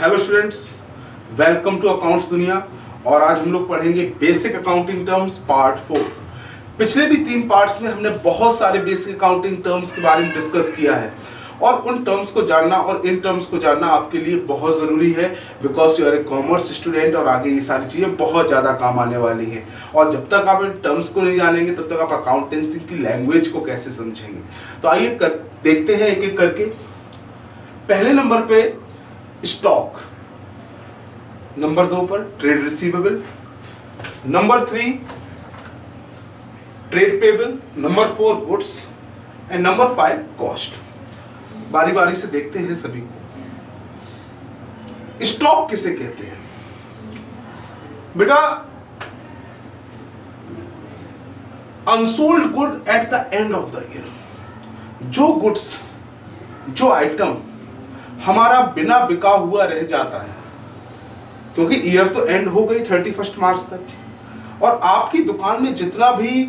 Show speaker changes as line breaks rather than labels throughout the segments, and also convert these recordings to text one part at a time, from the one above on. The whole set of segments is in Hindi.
Hello students, welcome to accounts दुनिया। और आज हम लोग पढ़ेंगे बेसिक अकाउंटिंग टर्म्स पार्ट 4। पिछले भी 3 पार्ट्स में हमने बहुत सारे बेसिक अकाउंटिंग टर्म्स के बारे में डिस्कस किया है और उन टर्म्स को जानना और इन टर्म्स को जानना आपके लिए बहुत ज़रूरी है, because you are a commerce student और आगे ये सारी चीज़ें बहुत ज़्यादा काम आने वाली हैं। और जब तक आप इन टर्म्स को नहीं जानेंगे तब तक आप अकाउंटेंसी की लैंग्वेज को कैसे समझेंगे। तो आइए देखते हैं एक एक करके। पहले नंबर पे स्टॉक, नंबर 2 पर trade receivable, number 3 trade payable, number 4 goods and number 5 cost. बारी बारी से देखते हैं सभी को। स्टॉक किसे कहते हैं बेटा? Unsold good at the end of the year. जो गुड्स, जो आइटम हमारा बिना बिका हुआ रह जाता है, क्योंकि ईयर तो एंड हो गई 31 मार्च तक, और आपकी दुकान में जितना भी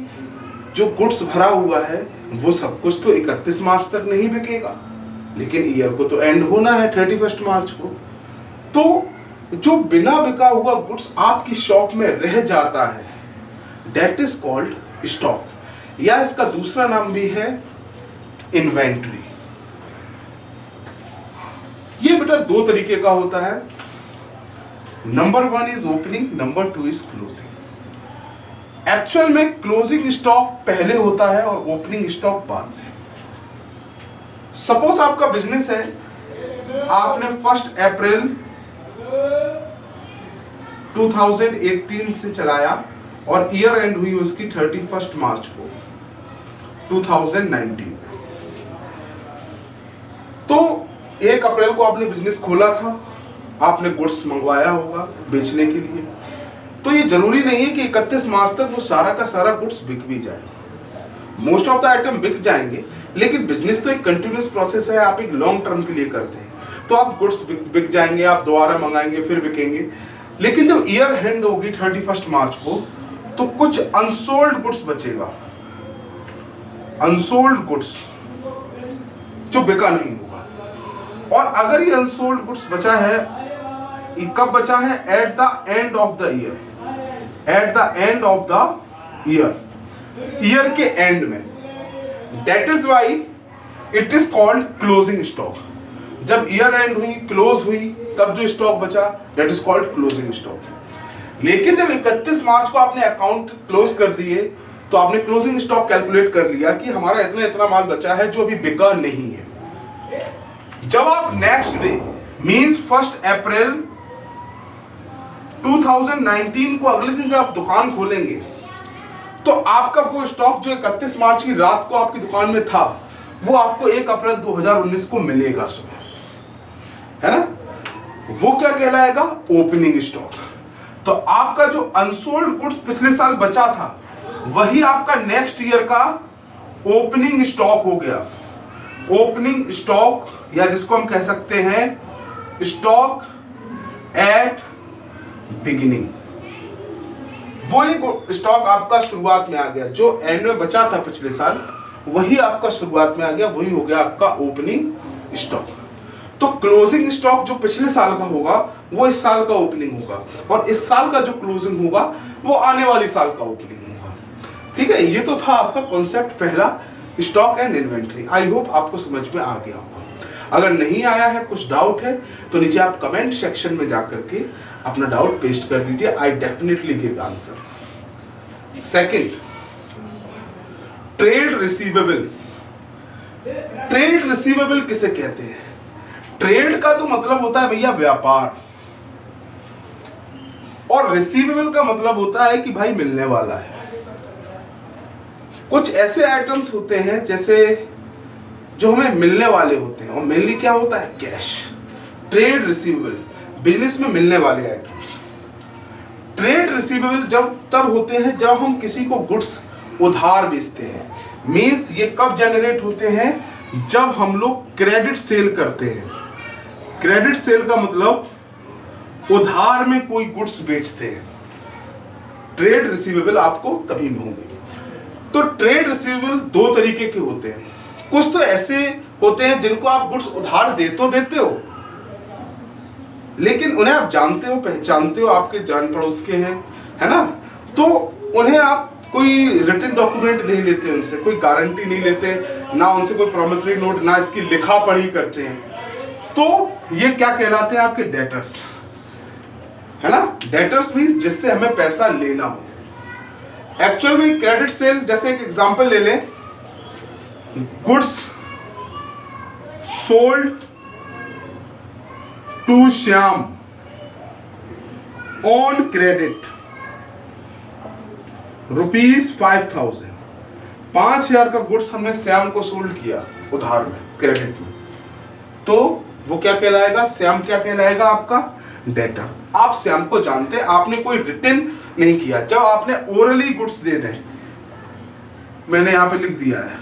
जो गुड्स भरा हुआ है वो सब कुछ तो 31 मार्च तक नहीं बिकेगा, लेकिन ईयर को तो एंड होना है 31 मार्च को। तो जो बिना बिका हुआ गुड्स आपकी शॉप में रह जाता है, दैट इज कॉल्ड स्टॉक, या इसका दूसरा नाम भी है इन्वेंट्री। ये बेटा 2 तरीके का होता है। Number 1 is opening, number 2 is closing. Actual में क्लोजिंग स्टॉक पहले होता है और ओपनिंग स्टॉक बाद में। सपोज आपका बिजनेस है, आपने 1 अप्रैल 2018 से चलाया और ईयर एंड हुई उसकी 31 मार्च को 2019। तो 1 अप्रैल को आपने बिजनेस खोला था, आपने गुड्स मंगवाया होगा बेचने के लिए। तो ये जरूरी नहीं है कि 31 मार्च तक वो सारा का सारा गुड्स बिक भी जाए। मोस्ट ऑफ द आइटम बिक जाएंगे, लेकिन बिजनेस तो एक कंटिन्यूस प्रोसेस है, आप एक लॉन्ग टर्म के लिए करते हैं। तो आप गुड्स बिक जाएंगे, आप दोबारा मंगाएंगे, फिर बिकेंगे। लेकिन जब ईयर एंड होगी 31 मार्च को, तो कुछ अनसोल्ड गुड्स बचेगा, अनसोल्ड गुड्स जो बिका नहीं होगा। और अगर ये अनसोल्ड गुड्स बचा है, कब बचा है? At the end of the year, at the end of the year, year के एंड में। That is why it is called closing stock. जब ईयर एंड हुई, क्लोज हुई, तब जो स्टॉक बचा that is called closing stock. लेकिन जब 31 मार्च को आपने अकाउंट क्लोज कर दिए, तो आपने क्लोजिंग स्टॉक कैलकुलेट कर लिया कि हमारा इतना इतना माल बचा है जो अभी बिका नहीं है। जब आप नेक्स्ट डे मींस 1 अप्रैल 2019 को अगले दिन जब आप दुकान खोलेंगे, तो आपका वो स्टॉक जो 31 मार्च की रात को आपकी दुकान में था, वो आपको 1 अप्रैल 2019 को मिलेगा सुबह, है ना? वो क्या कहलाएगा? Opening stock. तो आपका जो अनसोल्ड गुड्स पिछले साल बचा था, वही आपका नेक्स्ट ईयर का ओपनिंग स्टॉक हो गया। ओपनिंग स्टॉक, या जिसको हम कह सकते हैं स्टॉक एट बिगिनिंग। वो एक स्टॉक आपका शुरुआत में आ गया, जो एंड में बचा था पिछले साल, वही आपका शुरुआत में आ गया, वही हो गया आपका ओपनिंग स्टॉक। तो क्लोजिंग स्टॉक जो पिछले साल का होगा वो इस साल का ओपनिंग होगा, और इस साल का जो क्लोजिंग होगा वो आने वाली साल का ओपनिंग होगा। ठीक है, ये तो था आपका कॉन्सेप्ट पहला, stock and inventory. I hope आपको समझ में आ गया होगा। अगर नहीं आया है, कुछ डाउट है, तो नीचे आप कमेंट सेक्शन में जाकर के अपना डाउट पेस्ट कर दीजिए। I definitely give answer. Second, trade receivable. Trade receivable किसे कहते हैं? ट्रेड का तो मतलब होता है भैया व्यापार, और रिसीवेबल का मतलब होता है कि भाई मिलने वाला है। कुछ ऐसे आइटम्स होते हैं जैसे जो हमें मिलने वाले होते हैं, और मेनली क्या होता है? कैश। ट्रेड रिसीवेबल, बिजनेस में मिलने वाले आइटम्स। ट्रेड रिसीवेबल जब तब होते हैं जब हम किसी को गुड्स उधार बेचते हैं। मींस ये कब जनरेट होते हैं? जब हम लोग क्रेडिट सेल करते हैं। क्रेडिट सेल का मतलब उधार में कोई गुड्स बेचते हैं। ट्रेड रिसीवेबल आपको तभी होंगे। तो ट्रेड रिसीवेबल 2 तरीके के होते हैं। कुछ तो ऐसे होते हैं जिनको आप गुड्स उधार दे तो देते हो, लेकिन उन्हें आप जानते हो, पहचानते हो, आपके जान पड़ोस के हैं, है ना, तो उन्हें आप कोई रिटन डॉक्यूमेंट नहीं लेते, उनसे कोई गारंटी नहीं लेते, ना उनसे कोई प्रॉमिसरी नोट, ना इसकी लिखा पढ़ी करते हैं, तो ये क्या कहलाते हैं? आपके डेटर्स, है ना। डेटर्स मींस जिससे हमें पैसा लेना हो। एक्चुअल में क्रेडिट सेल, जैसे एक एग्जांपल ले लें, goods sold to Shyam on credit ₹5000, 5000 का गुड्स हमने श्याम को सोल्ड किया उधार में, क्रेडिट में, तो वो क्या कहलाएगा? श्याम क्या कहलाएगा? आपका डेटर। आप श्याम को जानते हैं, आपने कोई रिटन नहीं किया। जब आपने ओरली गुड्स दे दें, मैंने यहां पे लिख दिया है,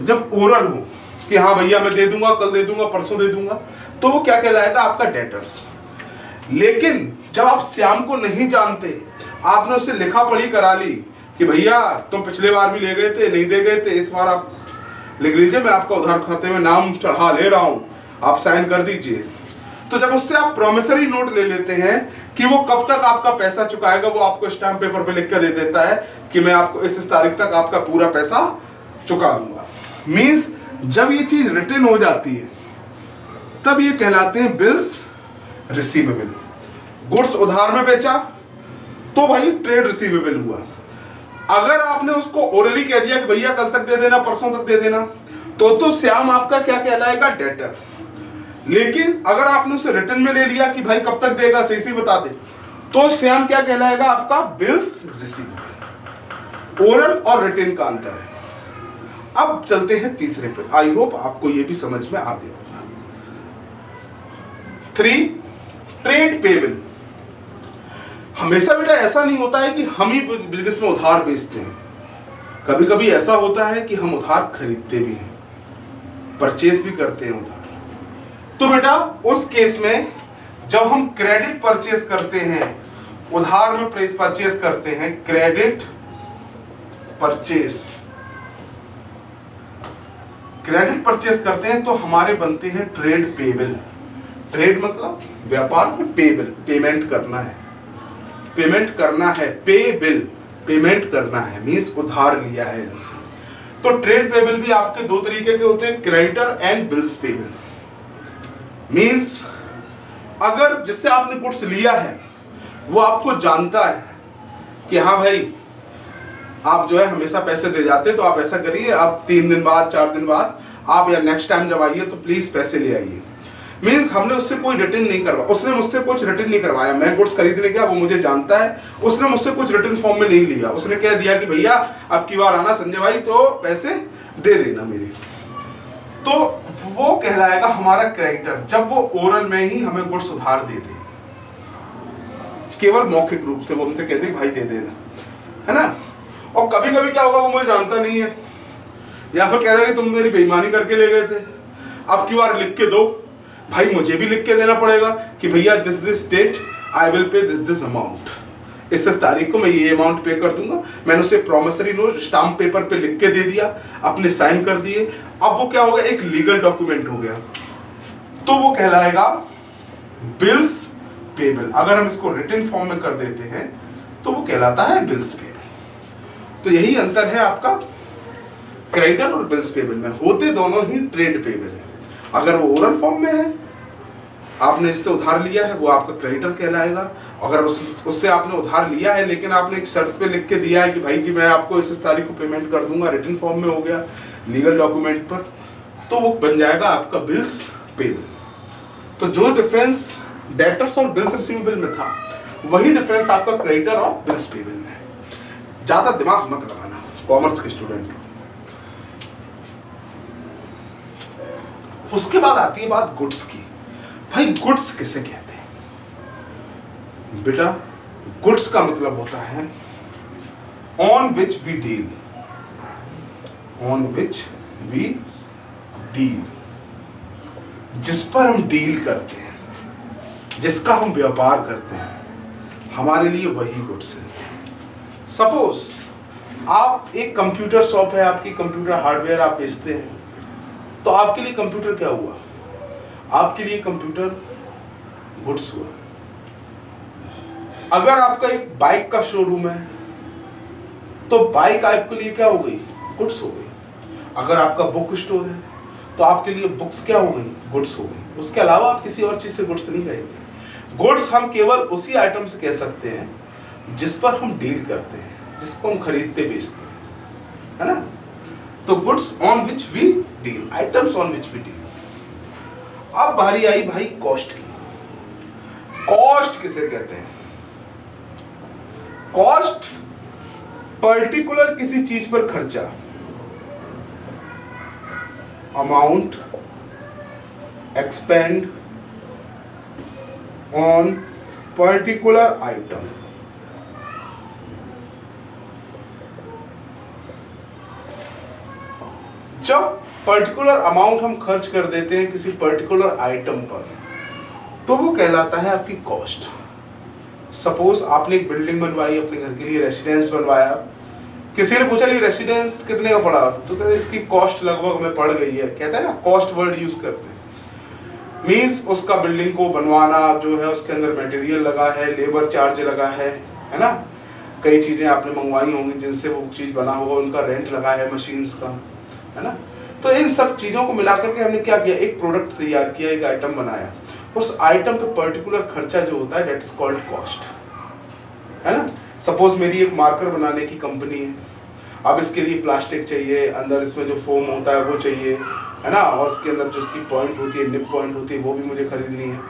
जब ओरल हो कि हाँ भैया मैं दे दूंगा, कल दे दूंगा, परसों दे दूंगा, तो वो क्या कहलाएगा? आपका डेटर्स। लेकिन जब आप श्याम को नहीं जानते, आपने उससे लिखा पढ़ी करा ली कि भैया तुम पिछले बार भी ले गए थे, नहीं दे गए थे, इस बार आप लिख लीजिए, मैं आपका उधार खाते में नाम चढ़ा ले रहा हूं, आप साइन कर दीजिए। तो जब उससे आप प्रॉमिसरी नोट ले लेते हैं कि वो कब तक आपका पैसा चुकाएगा, वो आपको स्टैम्प पेपर पे लिख कर दे देता है कि मैं आपको इस तारीख तक आपका पूरा पैसा चुका दूंगा। मींस जब ये चीज रिटन हो जाती है, तब ये कहलाते हैं बिल्स रिसीवेबल। गुड्स उधार में बेचा तो भाई ट्रेड रिसीवेबल हुआ। अगर आपने उसको ओरली कह दिया कि भैया कल तक दे देना, परसों तक दे देना, तो श्याम आपका क्या कहलाएगा? डेटर। लेकिन अगर आपने उसे रिटर्न में ले लिया कि भाई कब तक देगा, सही बता दे, तो श्याम क्या कहलाएगा? आपका बिल्स रिसीवेबल। ओरल और रिटर्न का अंतर है। अब चलते हैं तीसरे पे। आई होप आपको ये भी समझ में आ गया होगा। 3, ट्रेड पेबल। हमेशा बेटा ऐसा नहीं होता है कि हम ही बिजनेस में उधार बेचते हैं, कभी कभी ऐसा होता है कि हम उधार खरीदते भी हैं, परचेज भी करते हैं उधार। तो बेटा उस केस में जब हम क्रेडिट परचेज करते हैं, उधार में परचेज करते हैं, क्रेडिट परचेज करते हैं, तो हमारे बनते हैं ट्रेड पेबल। ट्रेड मतलब व्यापार में, पेबल पेमेंट करना है, पे बिल पेमेंट करना है, मींस उधार लिया है इनसे। तो ट्रेड पेबल भी आपके दो तरीके के होते हैं, creditor and bills payable. Means अगर जिससे आपने गुड्स लिया है वो आपको जानता है कि हाँ भाई आप जो है हमेशा पैसे दे जाते, तो आप ऐसा करिए, आप 3 दिन बाद, 4 दिन बाद आप या नेक्स्ट टाइम जब आइए तो प्लीज पैसे ले आइए। मींस हमने उससे कोई रिटर्न नहीं करवाया, उसने मुझसे कुछ रिटर्न नहीं करवाया, मैं गुड्स खरीदने गया, वो मुझे जानता है, उसने मुझसे कुछ रिटर्न फॉर्म में नहीं लिया, उसने कह दिया कि भैया अब की बार आना संजय भाई तो पैसे दे देना मेरे, तो वो कहलाएगा हमारा क्रेडिटर। जब वो ओरल में ही हमें गुड्स उधार दे दे, केवल मौखिक रूप से वो हमसे कह दे भाई दे देना, है ना। और कभी कभी क्या होगा, वो मुझे जानता नहीं है, या फिर कह देगा कि तुम मेरी बेईमानी करके ले गए थे, अब की बार लिख के दो, भाई मुझे भी लिख के देना पड़ेगा कि भैया this date I will pay this amount, इस तारीख को मैं ये अमाउंट पे कर दूंगा। मैंने उसे प्रॉमिसरी नोट स्टाम्प पेपर पे लिख के दे दिया, अपने साइन कर दिए। अब वो क्या होगा, एक लीगल डॉक्यूमेंट हो गया, तो वो कहलाएगा बिल्स पेबल। अगर हम इसको रिटन फॉर्म में कर देते हैं तो वो कहलाता है बिल्स पेबल। तो यही अंतर है आपका क्रेडिटर और बिल्स पेबल में, होते दोनों ही ट्रेड पेबल है। अगर वो ओरल फॉर्म में है, आपने इससे उधार लिया है, वो आपका क्रेडिटर कहलाएगा। अगर उससे आपने उधार लिया है लेकिन आपने एक शर्त पे लिख के दिया है कि भाई कि मैं आपको इस तारीख को पेमेंट कर दूंगा, रिटन फॉर्म में हो गया, लीगल डॉक्यूमेंट पर, तो वो बन जाएगा आपका बिल्स पेबल। तो जो डिफरेंस डेटर्स और बिल्स रिसीवेबल में था, वही डिफरेंस आपका क्रेडिटर और बिल्स पेबल में है। ज्यादा दिमाग मत लगाना कॉमर्स के स्टूडेंट को। उसके बाद आती है बात गुड्स की। भाई गुड्स किसे कहते हैं? बेटा गुड्स का मतलब होता है ऑन विच वी डील, जिस पर हम डील करते हैं, जिसका हम व्यापार करते हैं, हमारे लिए वही गुड्स है। सपोज आप एक कंप्यूटर शॉप है, आपकी कंप्यूटर हार्डवेयर आप बेचते हैं, तो आपके लिए कंप्यूटर क्या हुआ? आपके लिए कंप्यूटर गुड्स हुआ। अगर आपका एक बाइक का शोरूम है तो बाइक आपके लिए क्या हो गई, गुड्स हो गई। अगर आपका बुक स्टोर है तो आपके लिए बुक्स क्या हो गई, गुड्स हो गई। उसके अलावा आप किसी और चीज से गुड्स नहीं कहेंगे। गुड्स हम केवल उसी आइटम से कह सकते हैं जिस पर हम डील करते हैं, जिसको हम खरीदते बेचते हैं, है ना। तो goods on which we deal, items on which we deal. अब बारी आई भाई कॉस्ट की। कॉस्ट किसे कहते हैं? कॉस्ट पर्टिकुलर किसी चीज पर खर्चा, amount expand on particular item. जब पर्टिकुलर अमाउंट हम खर्च कर देते हैं किसी पर्टिकुलर आइटम पर तो वो कहलाता है आपकी कॉस्ट। सपोज आपने एक बिल्डिंग बनवाई अपने घर के लिए, रेसिडेंस बनवाया, किसी ने पूछा ये रेसिडेंस कितने का पड़ा, तो कहते इसकी कॉस्ट लगभग में पड़ गई है। कहते हैं ना, कॉस्ट वर्ड यूज करते हैं। मीन्स उसका बिल्डिंग को बनवाना जो है उसके अंदर मटेरियल लगा है, लेबर चार्ज लगा है ना, कई चीजें आपने मंगवाई होंगी जिनसे वो चीज बना होगा, उनका रेंट लगा है मशीन्स का, है ना। तो इन सब चीजों को मिलाकर के हमने क्या किया, एक प्रोडक्ट तैयार किया, एक आइटम बनाया। उस आइटम पे पर्टिकुलर खर्चा जो होता है दैट इज कॉल्ड कॉस्ट, है ना। सपोज मेरी एक मार्कर बनाने की कंपनी है, अब इसके लिए प्लास्टिक चाहिए, अंदर इसमें जो फोम होता है वो चाहिए, है ना, और उसके अंदर जो उसकी पॉइंट होती है, निप पॉइंट होती है, वो भी मुझे खरीदनी है।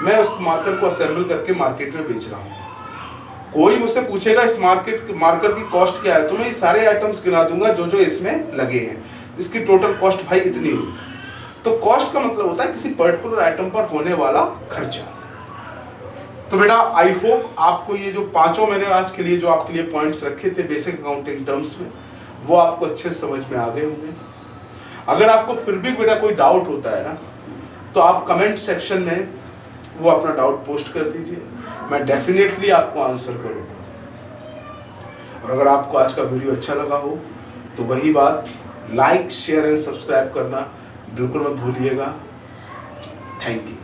मैं उस मार्कर को असेंबल करके मार्केट में बेच रहा हूँ। कोई मुझसे पूछेगा इस मार्कर की कॉस्ट क्या है, तो मैं ये सारे आइटम्स गिना दूंगा जो जो इसमें लगे हैं, इसकी टोटल कॉस्ट भाई इतनी हुई। तो कॉस्ट का मतलब होता है किसी पर्टिकुलर आइटम पर होने वाला खर्चा। तो बेटा आई होप आपको ये जो पांचों मैंने आज के लिए जो आपके लिए पॉइंट्स रखे थे बेसिक अकाउंटिंग टर्म्स में, वो आपको अच्छे समझ में आ गए होंगे। अगर आपको फिर भी बेटा कोई डाउट होता है ना, तो आप कमेंट सेक्शन में वो अपना डाउट पोस्ट कर दीजिए, मैं डेफिनेटली आपको आंसर करूँगा। और अगर आपको आज का वीडियो अच्छा लगा हो तो वही बात, लाइक शेयर एंड सब्सक्राइब करना बिल्कुल मत भूलिएगा। Thank you.